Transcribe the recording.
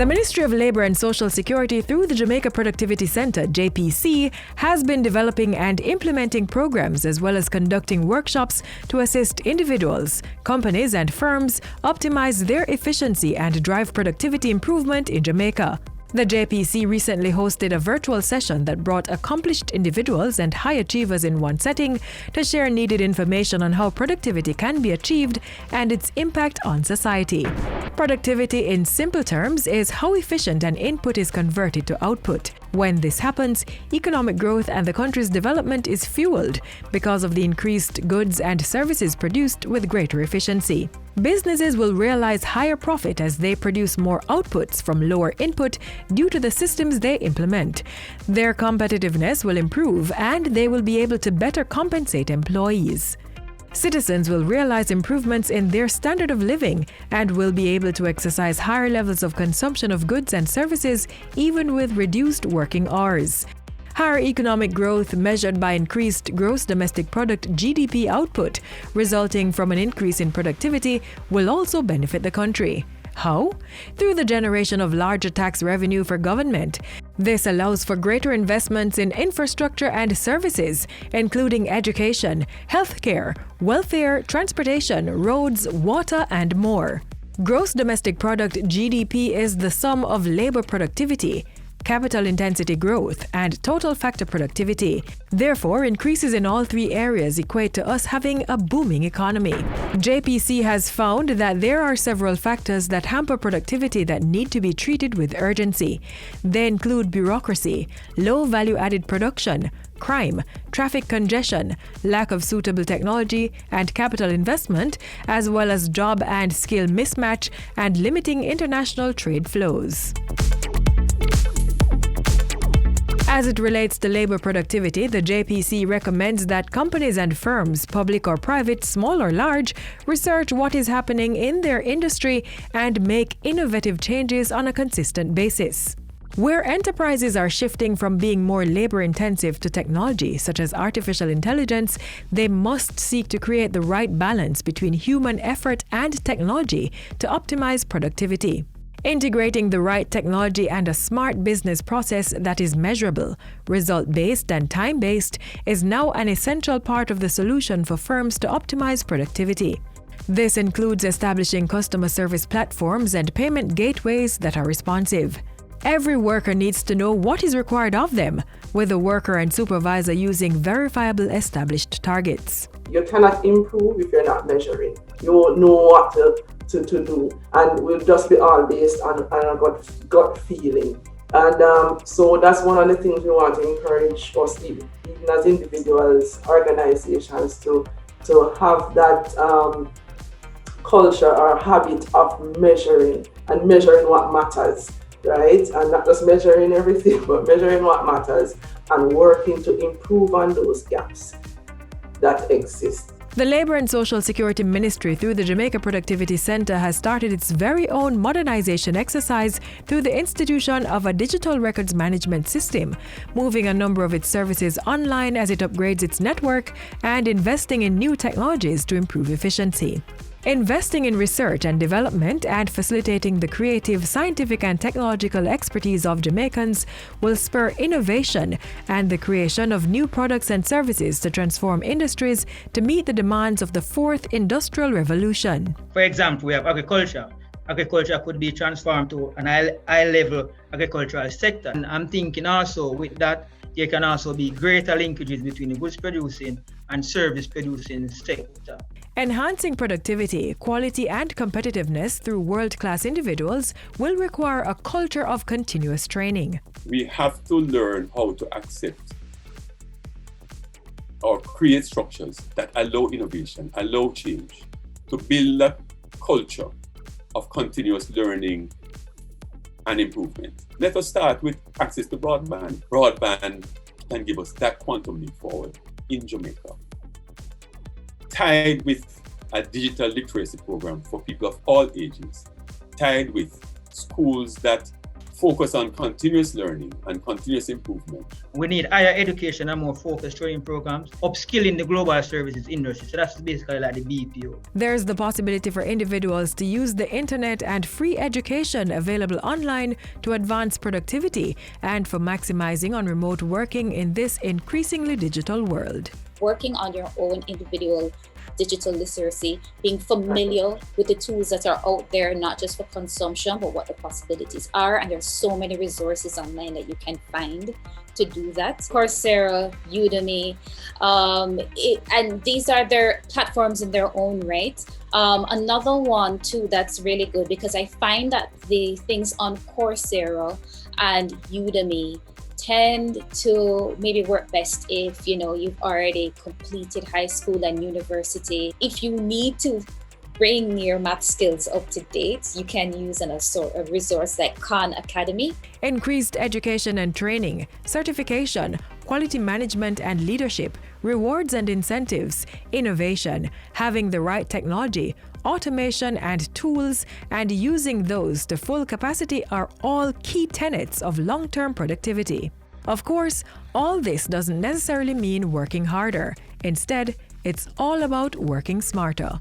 The Ministry of Labour and Social Security, through the Jamaica Productivity Centre, JPC, has been developing and implementing programs as well as conducting workshops to assist individuals, companies and firms optimize their efficiency and drive productivity improvement in Jamaica. The JPC recently hosted a virtual session that brought accomplished individuals and high achievers in one setting to share needed information on how productivity can be achieved and its impact on society. Productivity, in simple terms, is how efficient an input is converted to output. When this happens, economic growth and the country's development is fueled because of the increased goods and services produced with greater efficiency. Businesses will realize higher profit as they produce more outputs from lower input due to the systems they implement. Their competitiveness will improve and they will be able to better compensate employees. Citizens will realize improvements in their standard of living and will be able to exercise higher levels of consumption of goods and services even with reduced working hours. Higher economic growth measured by increased gross domestic product (GDP) output resulting from an increase in productivity will also benefit the country. How? Through the generation of larger tax revenue for government. This allows for greater investments in infrastructure and services, including education, healthcare, welfare, transportation, roads, water, and more. Gross domestic product (GDP) is the sum of labor productivity, capital intensity growth, and total factor productivity. Therefore, increases in all three areas equate to us having a booming economy. JPC has found that there are several factors that hamper productivity that need to be treated with urgency. They include bureaucracy, low value-added production, crime, traffic congestion, lack of suitable technology and capital investment, as well as job and skill mismatch and limiting international trade flows. As it relates to labor productivity, the JPC recommends that companies and firms, public or private, small or large, research what is happening in their industry and make innovative changes on a consistent basis. Where enterprises are shifting from being more labor-intensive to technology, such as artificial intelligence, they must seek to create the right balance between human effort and technology to optimize productivity. Integrating the right technology and a smart business process that is measurable, result-based and time-based is now an essential part of the solution for firms to optimize productivity. This includes establishing customer service platforms and payment gateways that are responsive. Every worker needs to know what is required of them, with the worker and supervisor using verifiable established targets. You cannot improve if you're not measuring. You won't know what to do, and we'll just be all based on a gut feeling. And so that's one of the things we want to encourage us, even as individuals, organizations, to have that culture or habit of measuring and measuring what matters, right? And not just measuring everything, but measuring what matters and working to improve on those gaps that exist. The Labour and Social Security Ministry, through the Jamaica Productivity Centre, has started its very own modernization exercise through the institution of a digital records management system, moving a number of its services online as it upgrades its network and investing in new technologies to improve efficiency. Investing in research and development and facilitating the creative, scientific and technological expertise of Jamaicans will spur innovation and the creation of new products and services to transform industries to meet the demands of the fourth industrial revolution. For example, we have agriculture. Agriculture could be transformed to an high-level agricultural sector. And I'm thinking also with that, there can also be greater linkages between the goods producing and service producing sector. Enhancing productivity, quality and competitiveness through world-class individuals will require a culture of continuous training. We have to learn how to accept or create structures that allow innovation, allow change, to build a culture of continuous learning and improvement. Let us start with access to broadband. Broadband can give us that quantum leap forward in Jamaica, tied with a digital literacy program for people of all ages, tied with schools that focus on continuous learning and continuous improvement. We need higher education and more focused training programs, upskilling the global services industry. So that's basically like the BPO. There's the possibility for individuals to use the internet and free education available online to advance productivity and for maximizing on remote working in this increasingly digital world. Working on your own individual digital literacy, being familiar with the tools that are out there, not just for consumption, but what the possibilities are. And there's so many resources online that you can find to do that. Coursera, Udemy, and these are their platforms in their own right. Another one too that's really good, because I find that the things on Coursera and Udemy tend to maybe work best if you've already completed high school and university. If you need to bring your math skills up to date, you can use a resource like Khan Academy. Increased education and training, certification, quality management and leadership, rewards and incentives, innovation, having the right technology, automation and tools, and using those to full capacity are all key tenets of long-term productivity. Of course, all this doesn't necessarily mean working harder. Instead, it's all about working smarter.